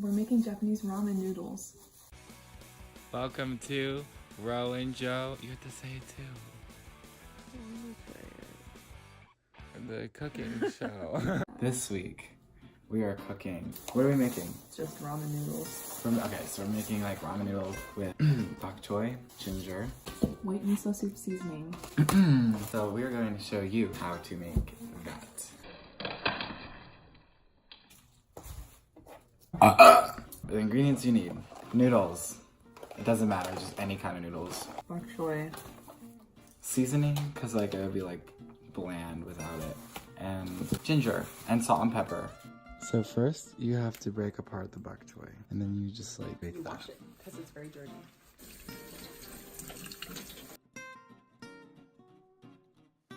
We're making Japanese ramen noodles. Welcome to Rowan Joe. You have to say it too. The cooking show. This week, we are cooking. What are we making? Just ramen noodles. Okay, so we're making like ramen noodles with bok choy, ginger. White miso soup seasoning. So we're going to show you how to make that. The ingredients you need. Noodles. It doesn't matter, just any kind of noodles. Bok choy. Seasoning, because like it would be like bland without it. And ginger and salt and pepper. So first you have to break apart the bok choy and then you just like bake that. Wash it because it's very dirty.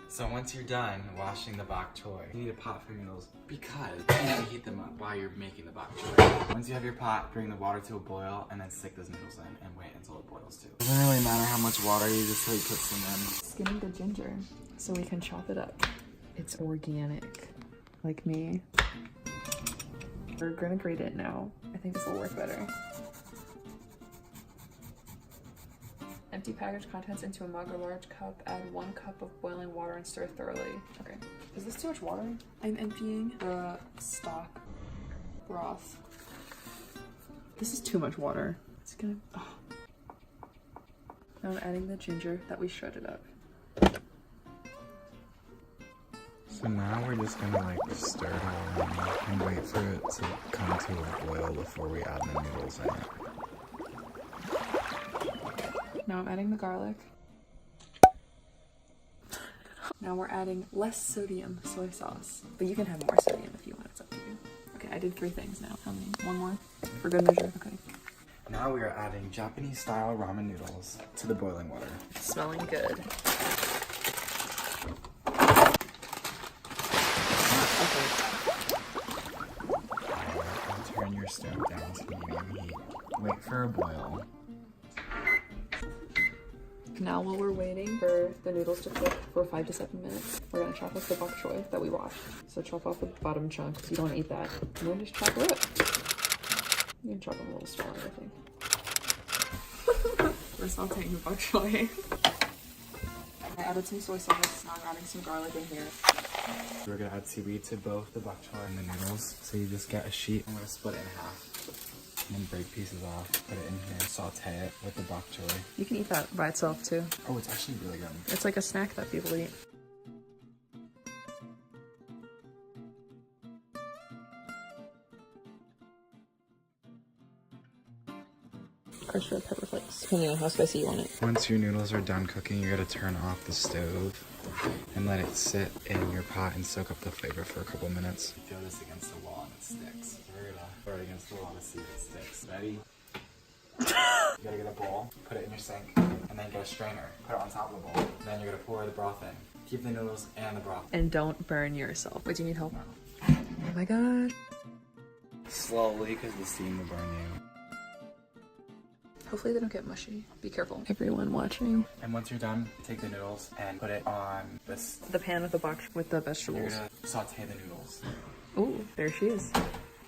So once you're done washing the bok choy, you need a pot for your noodles because you need to heat them up while you're making the bok choy. Once you have your pot, bring the water to a boil and then stick those noodles in and wait until it boils too. Doesn't really matter how much water, you just like put some in. Skimming the ginger so we can chop it up. It's organic, like me. We're gonna grate it now. I think this will work better. Empty package contents into a mug or large cup. Add 1 cup of boiling water and stir thoroughly. Okay. Is this too much water? I'm emptying the stock broth. This is too much water. It's gonna... Oh. Now I'm adding the ginger that we shredded up. So now we're just gonna like stir it all in and wait for it to come to a boil before we add the noodles in it. Now I'm adding the garlic. Now we're adding less sodium soy sauce. But you can have more sodium if you want, it's up to you. Okay, I did 3 things now. How many? 1 more? For good measure, okay. Now we are adding Japanese style ramen noodles to the boiling water. Smelling good. And turn your stove down to medium heat. Wait for a boil. Now while we're waiting for the noodles to cook for 5 to 7 minutes, we're gonna chop up the bok choy that we washed. So chop off the bottom chunk because you don't want to eat that. And then just chop it up. You can chop them a little smaller, I think. We're sauteing the bok choy. I added some soy sauce. Now I'm adding some garlic in here. We're gonna add seaweed to both the bok choy and the noodles. So you just get a sheet. I'm gonna split it in half. And then break pieces off, put it in here, saute it with the bok choy. You can eat that by itself too. Oh, it's actually really good. It's like a snack that people eat. Crushed red pepper flakes, depending on how spicy you want it. Once your noodles are done cooking, you gotta turn off the stove and let it sit in your pot and soak up the flavor for a couple minutes. Throw this against the wall and it sticks. We're gonna throw it against the wall to see if it sticks. Ready? You gotta get a bowl, put it in your sink, and then get a strainer, put it on top of the bowl. Then you're gonna pour the broth in. Keep the noodles and the broth. And don't burn yourself. Wait, do you need help? No. Oh my god. Slowly, because the steam will burn you. Hopefully they don't get mushy. Be careful, everyone watching. And once you're done, take the noodles and put it on this. The pan with the bok with the vegetables. You're gonna saute the noodles. Oh, there she is.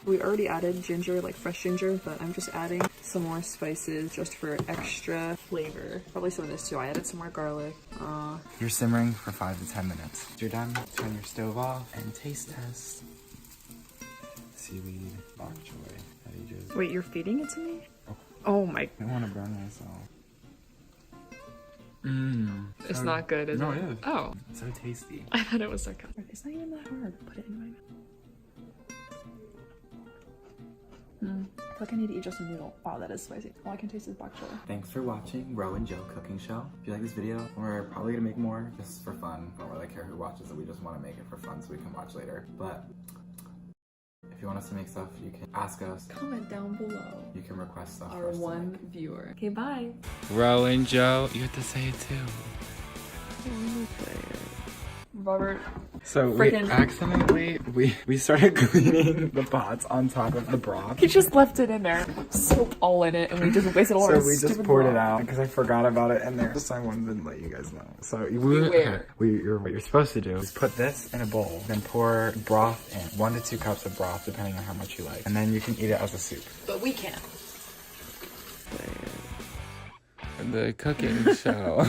We already added ginger, like fresh ginger, but I'm just adding some more spices just for extra flavor. Probably some of this too. I added some more garlic. You're simmering for 5 to 10 minutes. If you're done, turn your stove off and taste test. Seaweed, bok choy. That you just... Wait, you're feeding it to me? Oh my. I don't want to burn myself. It's not good, is it? No, it is. Oh. So tasty. I thought it was sarcastic. It's not even that hard. Put it in my mouth. I feel like I need to eat just a noodle. Wow, that is spicy. All I can taste is bok choy. Thanks for watching Rowan Joe Cooking Show. If you like this video, we're probably gonna make more just for fun. We don't really care who watches it. We just want to make it for fun so we can watch later. But if you want us to make stuff, you can ask us. Comment down below. You can request stuff. Our one viewer. Okay, bye. Rowan Joe, you have to say it too. Bye. Robert. So Freaking- we started cleaning the pots on top of the broth. He just left it in there, soap all in it, and we just wasted all So our we just stupid poured it broth. out because I forgot about it in there. Just I wanted to let you guys know. So Beware. what you're supposed to do is put this in a bowl, then pour broth in, 1 to 2 cups of broth, depending on how much you like, and then you can eat it as a soup. But we can't. The cooking show.